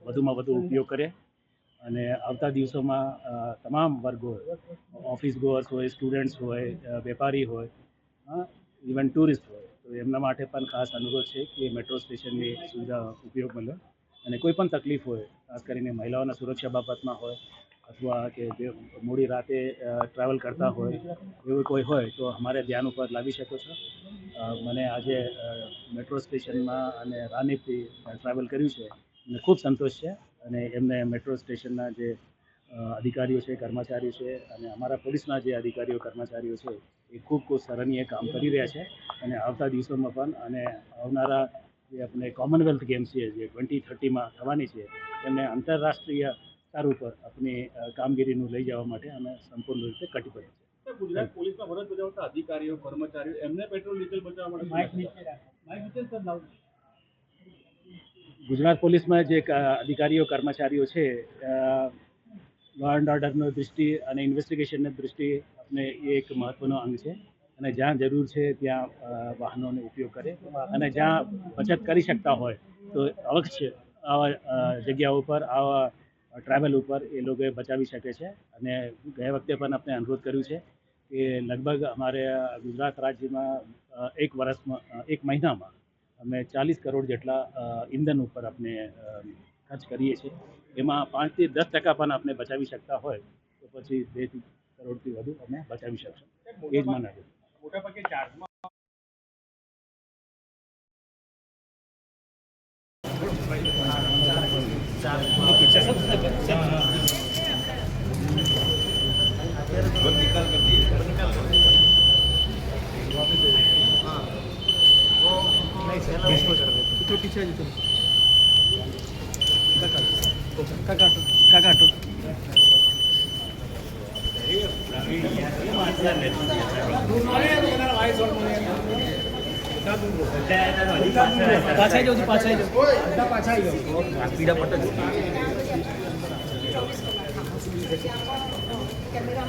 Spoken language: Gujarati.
વધુમાં વધુ ઉપયોગ કરે અને આવતા દિવસોમાં તમામ વર્ગો, ઓફિસ ગોઅર્સ હોય, સ્ટુડન્ટ્સ હોય, વેપારી હોય, ઇવન ટુરિસ્ટ હોય, તો એમના માટે પણ ખાસ અનુરોધ છે કે મેટ્રો સ્ટેશનની સુવિધા ઉપયોગ મળે અને કોઈ પણ તકલીફ હોય, ખાસ કરીને મહિલાઓના સુરક્ષા બાબતમાં હોય અથવા કે જે મોડી રાતે ટ્રાવેલ કરતા હોય એવું કોઈ હોય તો અમારે ધ્યાન ઉપર લાવી શકો છો. મને આજે મેટ્રો સ્ટેશનમાં અને રાનીપથી ટ્રાવેલ કર્યું છે અને ખૂબ સંતોષ છે અને એમને મેટ્રો સ્ટેશનના જે અધિકારીઓ છે, કર્મચારીઓ છે અને અમારા પોલીસના જે અધિકારીઓ કર્મચારીઓ છે એ ખૂબ સરાહનીય કામ કરી રહ્યા છે અને આવતા દિવસોમાં પણ અને આવનારા જે આપણે કોમનવેલ્થ ગેમ્સ છે જે 2030માં થવાની છે એમને આંતરરાષ્ટ્રીય સ્તર ઉપર આપણી કામગીરીનું લઈ જવા માટે અમે સંપૂર્ણ રીતે કટિબદ્ધ છે. ગુજરાત પોલીસમાં ફરજ બજાવતા અધિકારીઓ, કર્મચારીઓ એમને પેટ્રોલ ડીઝલ બચાવવા માટે ગુજરાત પોલીસમાં જે અધિકારીઓ કર્મચારીઓ છે લો એન્ડ ઓર્ડરની દૃષ્ટિ અને ઇન્વેસ્ટિગેશનની દૃષ્ટિએ આપણે એ એક મહત્વનો અંગ છે અને જ્યાં જરૂર છે ત્યાં વાહનોનો ઉપયોગ કરે અને જ્યાં બચત કરી શકતા હોય તો અવશ્ય આવા જગ્યાઓ પર આવા ટ્રાવેલ ઉપર એ લોકો બચાવી શકે છે અને ગયા વખતે પણ આપણે અનુરોધ કર્યું છે કે લગભગ અમારે ગુજરાત રાજ્યમાં એક મહિનામાં અમે 40 કરોડ જેટલા ઇંધન ઉપર આપણે ખર્ચ કરીએ છીએ. એમાં 5 થી 10% પણ આપણે બચાવી શકતા હોય તો પછી 2 કરોડથી વધુ અમે બચાવી શકશું. એ જ મને મોટાભાગે ચાર્જમાં निकाल कर दिए तो पीछे काटो पाछा पीड़ा पट कैमरा